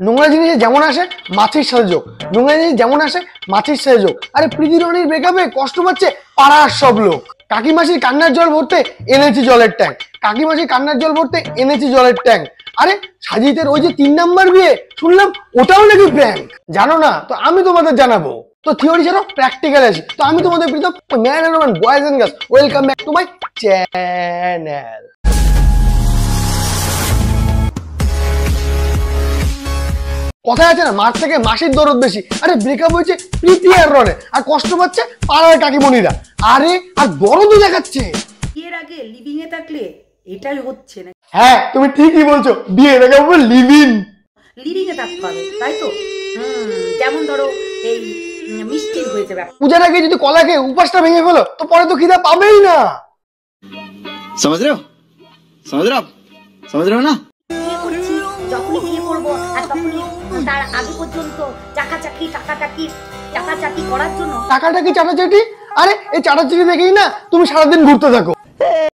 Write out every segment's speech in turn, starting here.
নোংরা জিনিস যেমন আসে মাছির সাথে যোগ, নোংরা জিনিস যেমন আসে মাছির সাথে যোগ। আরে প্রীতি রনির ব্রেকআপে কষ্ট পাচ্ছে পাড়ার সব লোক। কাকিমাসির কান্নার জল ভরতে এনেছি জলের ট্যাঙ্ক, কাকিমাসির কান্নার জল ভরতে এনেছি জলের ট্যাঙ্ক। আরে সাজিতের ওই যে 3 নাম্বার বিয়ে শুনলাম ওটাও নাকি প্র্যাঙ্ক। জানো না তো আমি তোমাদের জানাবো। তো থিওরি ছাড়াও প্র্যাকটিক্যাল আসি। তো আমি তোমাদের প্রীতম man and woman boys and girls, welcome back to my channel. কথায় আছে না, মার থেকে মাসির দরদ বেশি। আরে ব্রেকআপ হয়েছে প্রীতি আর রনে, আর কষ্ট পাচ্ছে পাড়ার কাকিমণিরা। আরে আর দরদও দেখাচ্ছে। বিয়ের আগে লিভিং এ থাকলে এটাই হচ্ছে না। হ্যাঁ তুমি ঠিকই বলছো, বিয়ের আগে লিভিং এ থাকতে হবে, তাই তো? যেমন ধরো এই মিষ্টির হয়েছে ব্যাপার। পূজার আগে যদি কলা খেয়ে উপাসটা ভেঙে ফেলো তো পরে তো খিদা পাবেই না। समझ रहे हो ना? যখনই বিয়ে করবো আর তখনই তার আগে পর্যন্ত চাকাচাকি করার জন্য টাকাটাকি চাটাচাটি। আরে এই চাটাচাটি দেখেই না তুমি সারাদিন ঘুরতে থাকো।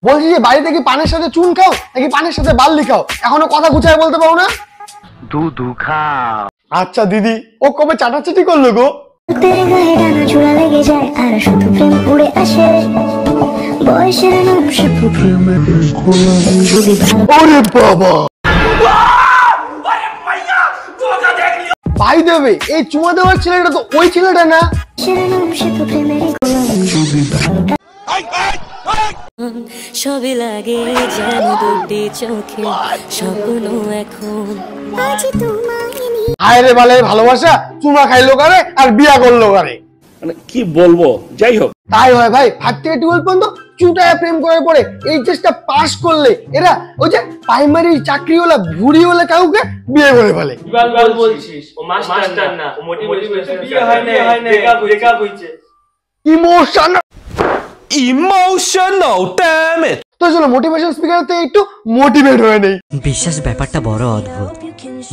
বলছি যে বাড়িতে কি পানের সাথে চুন খাও নাকি পানের সাথে বার্লি খাও, এখনো কথা গুছায় বলতে পারো না? দুধু খাও। আচ্ছা দিদি, ও কবে চাটাচাটি করলো গো? ওরে বাবা, ভাই দেবে এই চুমা দেওয়ার ছেলেটা তো ওই ছেলেটা না? সবে লাগে যেন দুটি চোখে স্বপ্ন এখন। আরে বালে ভালোবাসা চুমা খাইলো কারে আর বিয়া করলো কারে, মানে কি বলবো। যাই হোক, তাই হয় ভাই। 5 থেকে 12 পর্যন্ত চুটায় প্রেম করার পরে এইচএসটা পাস করলে এরা ওই যে প্রাইমারি চাকরিওয়ালা ভুড়িওয়ালা কাউকে বিয়ে করে ফেলে। বলছিস ও মাস্টার না, ও মোটিভেশন বিয়ে হয় না, ব্রেকআপ হইছে। Emotional damn it. তো চলো মোটিভেশন স্পিকার থেকে একটু মোটিভেট হয়ে নেই। বিশ্বাস ব্যাপারটা বড় অদ্ভুত।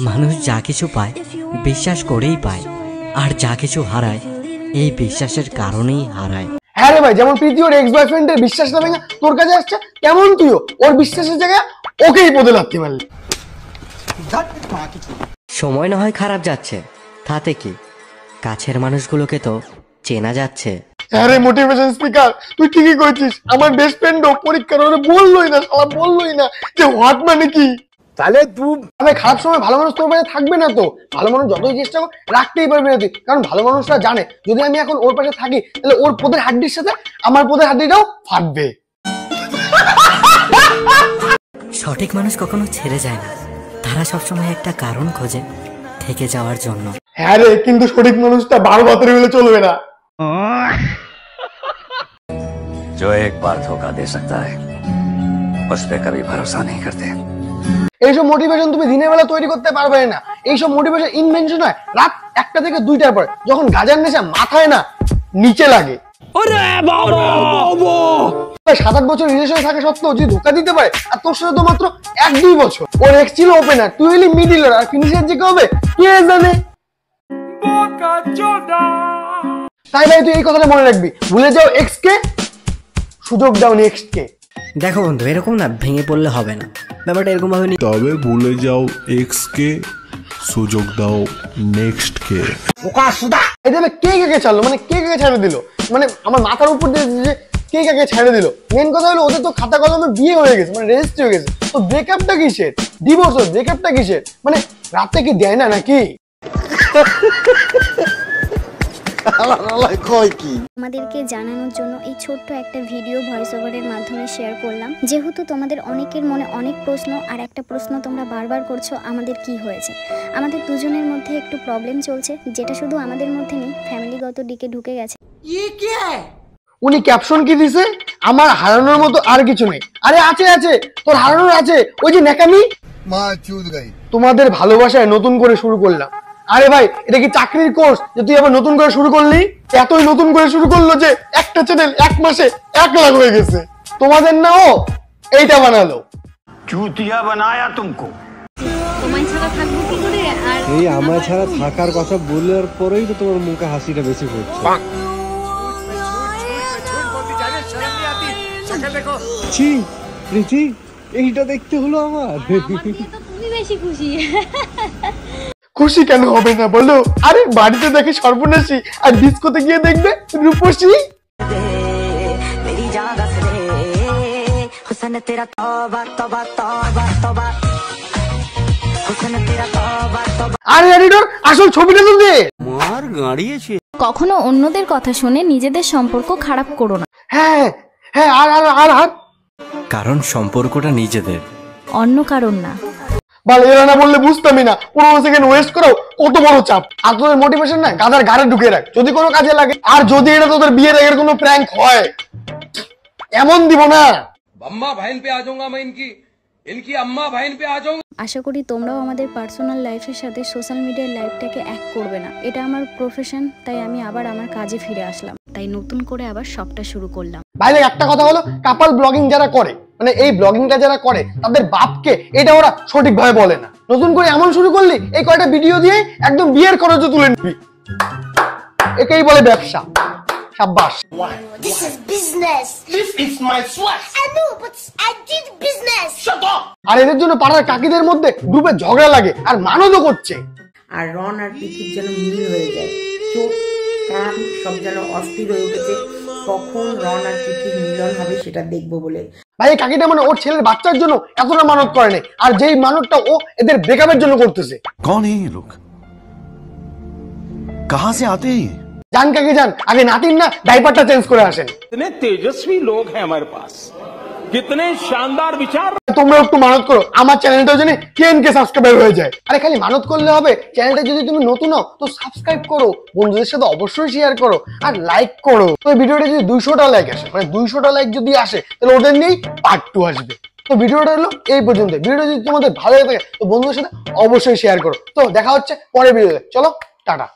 মানুষ যা কিছু পায় বিশ্বাস করেই পায়, আর যা কিছু হারায় এই বিশ্বাসের কারণেই হারায়। হ্যাঁ রে ভাই, যেমন প্রীতি ওর এক্স বয়ফ্রেন্ডের বিশ্বাসটা ভেঙে তোর কাছে আসছে, তেমন তুইও ওর বিশ্বাসের জায়গায় ওকেই পদে লাগতে পারলি। সময় না হয় খারাপ যাচ্ছে, তাতে কি? কাছের মানুষগুলোকে তো চেনা যাচ্ছে। হ্যাঁ রে মোটিভেশন স্পিকার, তুই ঠিকই কইছিস। আমার বেস্ট ফ্রেন্ডও পরীক্ষার হলে বললোই না যে হোয়াট মানে কি। তাহলে তুই খারাপ সময় ভালো মানুষ তোর পাশে থাকবে না তো? ভালো মানুষ যতই চেষ্টা কর রাখতেই পারবে না তুই, কারণ ভালো মানুষরা জানে যদি আমি এখন ওর পাশে থাকি তাহলে ওর পোদের হাড্ডির সাথে আমার পোদের হাড্ডিটাও ফাটবে। সঠিক মানুষ কখনো ছেড়ে যায় না, তারা সবসময় একটা কারণ খোঁজে থেকে যাওয়ার জন্য। হ্যাঁ রে, কিন্তু সঠিক মানুষটা 12 বছরে হলে চলবে না। जो एक बार धोखा दे सकता है उस पे कभी भरोसा नहीं करते। এইসব মোটিভেশন তুমি দিনের বেলা তৈরি করতে পারবে না। এইসব মোটিভেশন ইনভেনশন হয় রাত 1টা থেকে 2টার পর, যখন গাজার নেশা মাথায় না নিচে লাগে। 7-8 বছর রিলেশনে থাকা সত্ত্বেও যদি ধোকা দিতে পারে, আর তোর সাথে তো মাত্র 1-2 বছর। ওর এক্স ছিল ওপেনার, তুই হলি মিডলার, আর ফিনিশার যে হবে কে জানে। তাই ভাই তুই এই কথাটা মনে রাখবি, ভুলে যাও এক্স কে, সুযোগ দাও নেক্সট কে। দেখো বন্ধু, এরকম না ভেঙে পড়লে হবে না, ব্যাপারটা এরকম ভাবে নি। তবে ভুলে যাও এক্স কে, সুযোগ দাও নেক্সট কে। এই দেবে কে কাকে ছাড়লো, মানে কে কাকে ছেড়ে দিল, মানে আমার মাথার উপর দিয়ে যে কে কাকে ছেড়ে দিল। মেন কথা হলো ওদের তো খাতা কলমে বিয়ে হয়ে গেছে, মানে রেজিস্ট্রি হয়ে গেছে। তো ব্রেকআপটা কিসের, ডিভোর্স ব্রেকআপটা কিসের, মানে রাতে কি দেয় না নাকি? আমাদেরকে জানানোর জন্য এই ছোট্ট একটা ভিডিও ভয়েস ওভারের মাধ্যমে শেয়ার করলাম। যেহেতু তোমাদের অনেকের মনে অনেক প্রশ্ন, আর একটা প্রশ্ন তোমরা বারবার করছো, আমাদের কি হয়েছে। আমাদের দুজনের মধ্যে একটু প্রবলেম চলছে, যেটা শুধু আমাদের মধ্যে নেই, ফ্যামিলিগত দিকে ঢুকে গেছে। উনি ক্যাপশন কি দিছে, আমার হারানোর মতো আর কিছু নেই। আরে আছে আছে, তোর হারানোর আছে, ওই যে নেকামি। তোমাদের ভালোবাসায় নতুন করে শুরু করলাম। আরে ভাই এটা কি চাকরির কোর্স যে তুই আবার নতুন করে শুরু করলি? এতই নতুন করে শুরু করলো যে একটা চ্যানেল 1 মাসে 1 লাখ হয়ে গেছে। তোমাদের না ও এইটা বানালো, चूतिया बनाया तुमको। তোমায় ছাড়া থাকবো কি করে? আর এই আমার ছাড়া থাকার কথা বলার পরেই তো তোমার মুখে হাসিটা বেশি ফুটছে। ছি, প্রীতি এইটা দেখতে হলো আমার। তুমি বেশি খুশি। খুশি কেন হবে না বলো? আরে বাড়িতে দেখে সর্বনাশী, আর ডিস্কোতে গিয়ে দেখবে রূপসী। আরে এডিটর আসল ছবিটা তো দে। মার গাড়িয়েছে। কখনো অন্যদের কথা শুনে নিজেদের সম্পর্ক খারাপ করো না। হ্যাঁ হ্যাঁ, আর আর আর আর কারণ সম্পর্কটা নিজেদের, অন্য কারণ না। ভালো, এরা না বললে বুঝতামই না। 15 সেকেন্ড ওয়েস্ট করাও কত বড় চাপ। আর তোদের মোটিভেশন না গাধার ঘাড়ে ঢুকে রাখ, যদি কোনো কাজে লাগে। আর যদি এটা তোদের বিয়ের আগের কোনো প্র্যাঙ্ক হয়, এমন দিব না। अम्मा बहन पे आ जाऊंगा मैं, इनकी अम्मा बहन पे आ जाऊंगा। আশা করি তোমরাও আমাদের পার্সোনাল লাইফের সাথে সোশ্যাল মিডিয়ার লাইফটাকে এক করবে না। এটা আমার প্রফেশন, তাই আমি আবার আমার কাজে ফিরে আসলাম, তাই নতুন করে আবার সবটা শুরু করলাম। ভাই একটা কথা হলো, কাপল ব্লগিং যারা করে, মানে এই ব্লগিংটা যারা করে, তাদের বাপকে এটা ওরা সঠিকভাবে বলে না। নতুন করে এমন শুরু করলি, এই কয়টা ভিডিও দিয়ে একদম বিয়ের খরচও তুলে নিবি, একেই বলে ব্যবসা। সাব্বাস। This is business. This is my sweat. I know, but I did business. Shut up. আর এদের জন্য পাড়ার কাকিদের মধ্যে গ্রুপে ঝগড়া লাগে, আর মানতও করছে। আর রন আর পিঠির যেন মিল হয়ে যায়, চোখ কান সব যেন অস্থির হয়ে উঠেছে, কখন রন আর পিঠির মিলন হবে সেটা দেখবো বলে। ভাই কাকিটা মানে ওর ছেলের বাচ্চার জন্য এতটা মানত করে নাই, আর যেই মানতটা ও এদের ব্রেকআপের জন্য করতেছে। कौन है ये लोग? कहां से आते हैं? জান কাকি যান, আগে নাতিন না ডাইপারটা চেঞ্জ করে আসেন। कितने तेजस्वी लोग हैं हमारे पास, कितने शानदार विचार। তোমরা একটু মানত করো, আমার চ্যানেলটা যেন 10K সাবস্ক্রাইবার হয়ে যায়। আরে খালি মানত করলে হবে, চ্যানেলটা যদি তুমি নতুন হও তো সাবস্ক্রাইব করো, বন্ধুদের সাথে অবশ্যই শেয়ার করো, আর লাইক করো। তো এই ভিডিওটা যদি 200টা লাইক আসে, মানে 200টা লাইক যদি আসে, তাহলে ওদের নিয়েই পার্ট 2 আসবে। তো ভিডিওটা হলো এই পর্যন্ত। ভিডিওটা যদি তোমাদের ভালো লাগে থাকে তো বন্ধুদের সাথে অবশ্যই শেয়ার করো। তো দেখা হচ্ছে পরের ভিডিওতে, চলো টাটা।